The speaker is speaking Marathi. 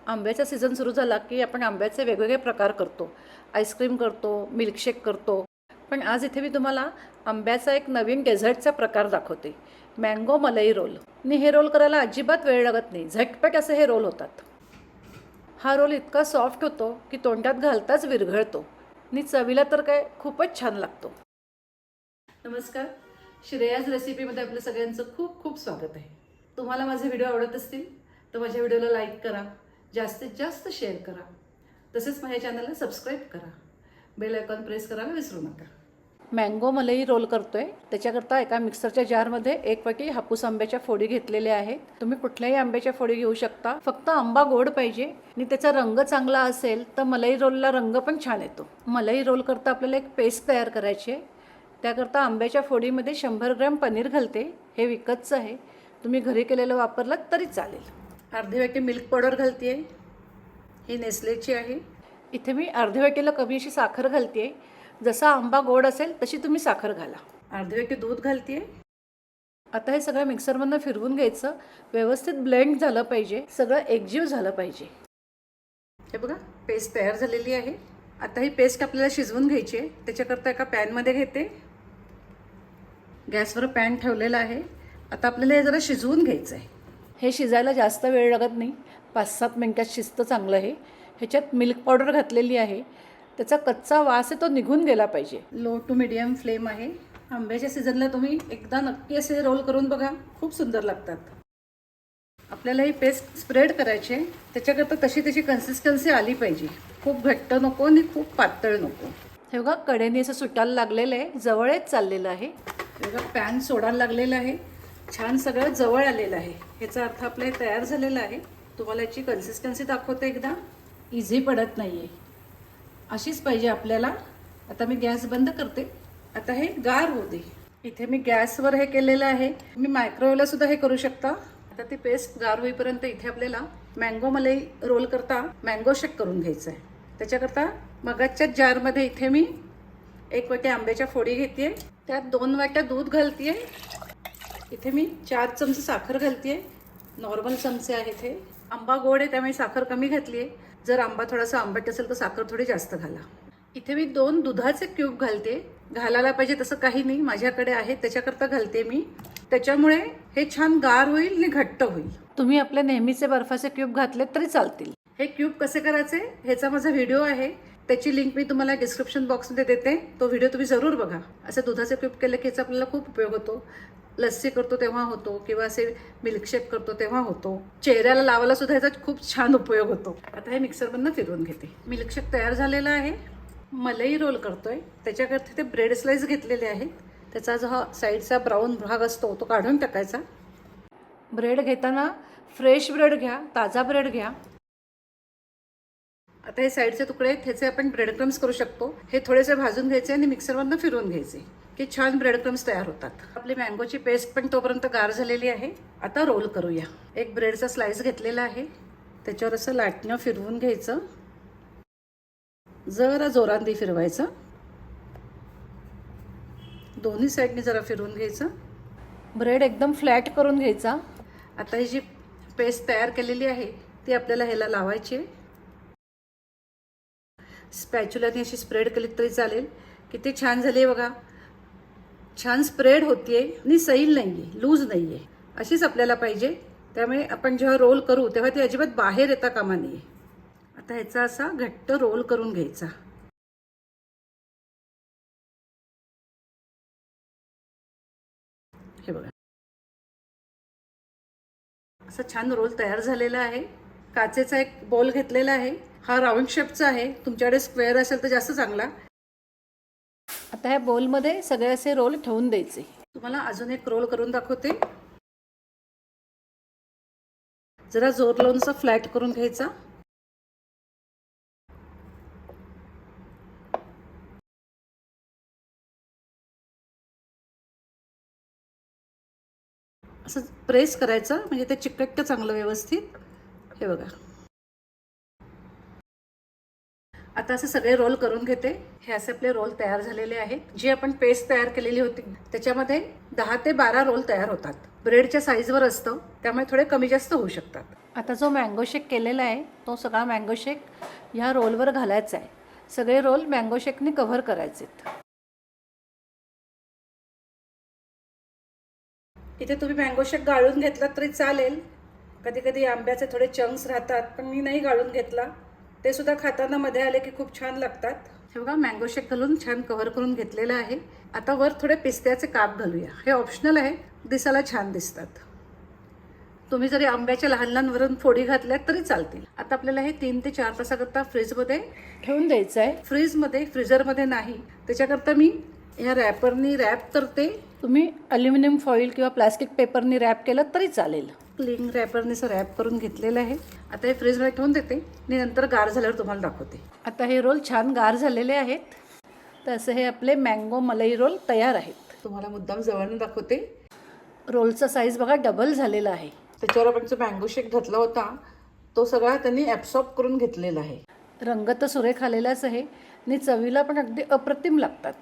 आंब्याचा सीझन सुरू झाला की आपण आंब्याचे वेगवेगळे प्रकार करतो. आईस्क्रीम करतो, मिल्कशेक करतो. पण आज इथे मी तुम्हाला आंब्याचा एक नवीन डेझर्टचा प्रकार दाखवते. मँगो मलई रोल. आणि हे रोल करायला अजिबात वेळ लागत नाही. झटपट असे हे रोल होतात. हा रोल इतका सॉफ्ट होतो की तोंडात घालताच विरघळतो. आणि चवीला तर काय खूपच छान लागतो. नमस्कार, श्रेयाज रेसिपीमध्ये आपलं सगळ्यांचं खूप खूप स्वागत आहे. तुम्हाला माझे व्हिडिओ आवडत असतील तर माझ्या व्हिडिओला लाईक करा, जास्तीत जास्त शेअर करा, तसेच माझ्या चॅनलला सबस्क्राईब करा, बेल आयकॉन प्रेस करायला विसरू नका. मँगो मलई रोल करतोय. त्याच्याकरता एका मिक्सरच्या जारमध्ये 1 वाटी हापूस आंब्याच्या फोडी घेतलेल्या आहेत. तुम्ही कुठल्याही आंब्याच्या फोडी घेऊ शकता. फक्त आंबा गोड पाहिजे आणि त्याचा रंग चांगला असेल तर मलई रोलला रंग पण छान येतो. मलई रोल करता आपल्याला एक पेस्ट तयार करायची आहे. त्याकरता आंब्याच्या फोडीमध्ये 100 ग्रॅम पनीर घालते. हे विकतचं आहे, तुम्ही घरी केलेलं वापरलं तरी चालेल. अर्धी वाटी मिल्क पावडर घालते आहे, ही नेस्लेची आहे. इथे मी अर्धी वाटीला कमी अशी साखर घालते आहे. जसा आंबा गोड असेल तशी तुम्ही साखर घाला. अर्धी वाटी दूध घालते आहे. आता हे सगळं मिक्सरमधनं फिरवून घ्यायचं. व्यवस्थित ब्लेंड झालं पाहिजे, सगळं एकजीव झालं पाहिजे. हे बघा, पेस्ट तयार झालेली आहे. आता ही पेस्ट आपल्याला शिजवून घ्यायची आहे. त्याच्याकरता एका पॅनमध्ये घेते. गॅसवर पॅन ठेवलेला आहे. आता आपल्याला हे जरा शिजवून घ्यायचं आहे. हे शिजायला जास्त वेळ लागत नाही, 5-7 मिनटात शिजतं चांगलं. हे ह्याच्यात मिल्क पावडर घातलेली आहे. त्याचा कच्चा वास आहे तो निघून गेला पाहिजे. लो टू मिडियम फ्लेम आहे. आंब्याच्या सीझनला तुम्ही एकदा नक्की असे रोल करून बघा, खूप सुंदर लागतात. आपल्याला ही पेस्ट स्प्रेड करायची आहे. त्याच्याकरता तशी कन्सिस्टन्सी आली पाहिजे. खूप घट्ट नको आणि खूप पातळ नको. हे बघा, कडेने असं सुटायला लागलेलं आहे, जवळच चाललेलं आहे. हे बघा, पॅन सोडायला लागलेलं आहे. छान सगळं जवळ आलेलं आहे. ह्याचा अर्थ आपलं हे तयार झालेलं आहे. तुम्हाला याची कन्सिस्टन्सी दाखवते एकदा. इझी पडत नाही आहे, अशीच पाहिजे आपल्याला. आता मी गॅस बंद करते. आता हे गार होऊ दे. इथे मी गॅसवर हे केलेलं आहे. मी मायक्रोवेव्हला सुद्धा हे करू शकता. आता ती पेस्ट गार होईपर्यंत इथे आपल्याला मँगो मलई रोल करता मँगो शेक करून घ्यायचं आहे. त्याच्याकरता मगाच्याच जारमध्ये इथे मी 1 वाटी आंब्याच्या फोडी घेते. त्यात 2 वाट्या दूध घालते. इथे मी 4 चमचे साखर घालते. नॉर्मल चमचे आहेत हे. आंबा गोड आहे त्यामुळे साखर कमी घातली आहे. जर आंबा थोडासा आंबट असेल तर साखर थोडी जास्त घाला. इथे मी 2 दुधाचे क्यूब घालते. घालायला पाहिजे तसं काही नाही, माझ्याकडे आहे त्याच्याकरता घालते मी. त्याच्यामुळे हे छान गार होईल आणि घट्ट होईल. तुम्ही आपले नेहमीचे बर्फाचे क्यूब घातले तरी चालतील. हे क्यूब कसे करायचे ह्याचा माझा व्हिडिओ आहे. त्याची लिंक मी तुम्हाला डिस्क्रिप्शन बॉक्समध्ये देते. तो व्हिडिओ तुम्ही जरूर बघा. असे दुधाचे क्यूब केले की ह्याचा आपल्याला खूप उपयोग होतो. लस्सी करतो तेव्हा होतो, किंवा असे मिल्कशेक करतो तेव्हा होतो. चेहऱ्याला लावायला सुद्धा ह्याचा खूप छान उपयोग होतो. आता हे मिक्सरमधनं फिरवून घेते. मिल्कशेक तयार झालेला आहे. मलई रोल करतोय. त्याच्याकरता ते ब्रेड स्लाइस घेतलेले आहेत. त्याचा जो हा साईडचा ब्राऊन भाग असतो तो काढून टाकायचा. ब्रेड घेताना फ्रेश ब्रेड घ्या, ताजा ब्रेड घ्या. आता हे साईडचे तुकडे आहेत, ह्याचे आपण ब्रेड क्रम्स करू शकतो. हे थोडेसे भाजून घ्यायचे आणि मिक्सरमधनं फिरवून घ्यायचे की छान ब्रेड क्रम्स तयार होतात. आपली मँगोची पेस्ट पण तोपर्यंत गार झालेली आहे. आता रोल करूया. एक ब्रेडचा स्लाइस घेतलेला आहे. त्याच्यावर असं लाटणं फिरवून घ्यायचं. जरा जोरांनी फिरवायचं. दोन्ही साईडने जरा फिरवून घ्यायचं. ब्रेड एकदम फ्लॅट करून घ्यायचा. आता ही जी पेस्ट तयार केलेली आहे ती आपल्याला ह्याला लावायची आहे. स्पॅच्युलाने अशी स्प्रेड केली तरी चालेल. किती छान झाली आहे बघा. छान स्प्रेड होतीये आणि सैल नाही आहे, लूज नाही आहे. अशीच आपल्याला पाहिजे. त्यामुळे आपण जेव्हा रोल करू तेव्हा ती अजिबात बाहेर येता कामा नये. आता ह्याचा असा घट्ट रोल करून घ्यायचा. हे बघा, असं छान रोल तयार झालेला आहे. काचेचा एक बोल घेतलेला आहे. हा राऊंड शेपचा आहे. तुमच्याकडे स्क्वेअर असेल तर जास्त चांगला. आता ह्या बोलमध्ये सगळे असे रोल ठेवून द्यायचे. तुम्हाला अजून एक रोल करून दाखवते. जरा जोर लावून असं फ्लॅट करून घ्यायचा. असं प्रेस करायचं म्हणजे ते चिकटतं चांगलं व्यवस्थित. हे बघा, आता असे सगळे रोल करून घेते. हे असे आपले रोल तयार झालेले आहेत. जी आपण पेस्ट तयार केलेली होती त्याच्यामध्ये 10 ते 12 रोल तयार होतात. ब्रेडच्या साईजवर असतं त्यामुळे थोडे कमी जास्त होऊ शकतात. आता जो मँगो शेक केलेला आहे तो सगळा मँगो शेक ह्या रोलवर घालायचा आहे. सगळे रोल मँगो शेकने कव्हर करायचेत. इथे तुम्ही मँगो शेक गाळून घेतला तरी चालेल. कधी कधी आंब्याचे थोडे चंक्स राहतात, पण मी नाही गाळून घेतला. ते सुद्धा खाताना मध्ये आले की खूप छान लागतात. हे बघा मँगो शेक घालून छान कव्हर करून घेतलेलं आहे. आता वर थोडे पिस्त्याचे काप घालूया. हे ऑप्शनल आहे, दिसायला छान दिसतात. तुम्ही जरी आंब्याच्या लहान लहान वरून फोडी घातल्यात तरी चालतील. आता आपल्याला हे 3 ते 4 तासाकरता फ्रीजमध्ये ठेवून द्यायचं आहे. फ्रीजमध्ये, फ्रीजरमध्ये नाही. त्याच्याकरता मी या रॅपरनी रॅप करते. तुम्ही अल्युमिनियम फॉईल किंवा प्लास्टिक पेपरनी रॅप केलं तरी चालेल. क्लिंग रॅपरने रॅप करून घेतलेलं आहे. आता हे फ्रीजमध्ये ठेवून देते आणि नंतर गार झाल्यावर तुम्हाला दाखवते. आता हे रोल छान गार झालेले आहेत. तर असं हे आपले मँगो मलाई रोल तयार आहेत. तुम्हाला मुद्दाम जवळून दाखवते. रोलचा साईज बघा डबल झालेला आहे. त्याच्यावर आपण जो मँगो शेक घातला होता तो सगळा त्यांनी ॲब्सॉर्ब करून घेतलेला आहे. रंग तर सुरेख आलेलाच आहे आणि चवीला पण अगदी अप्रतिम लागतात.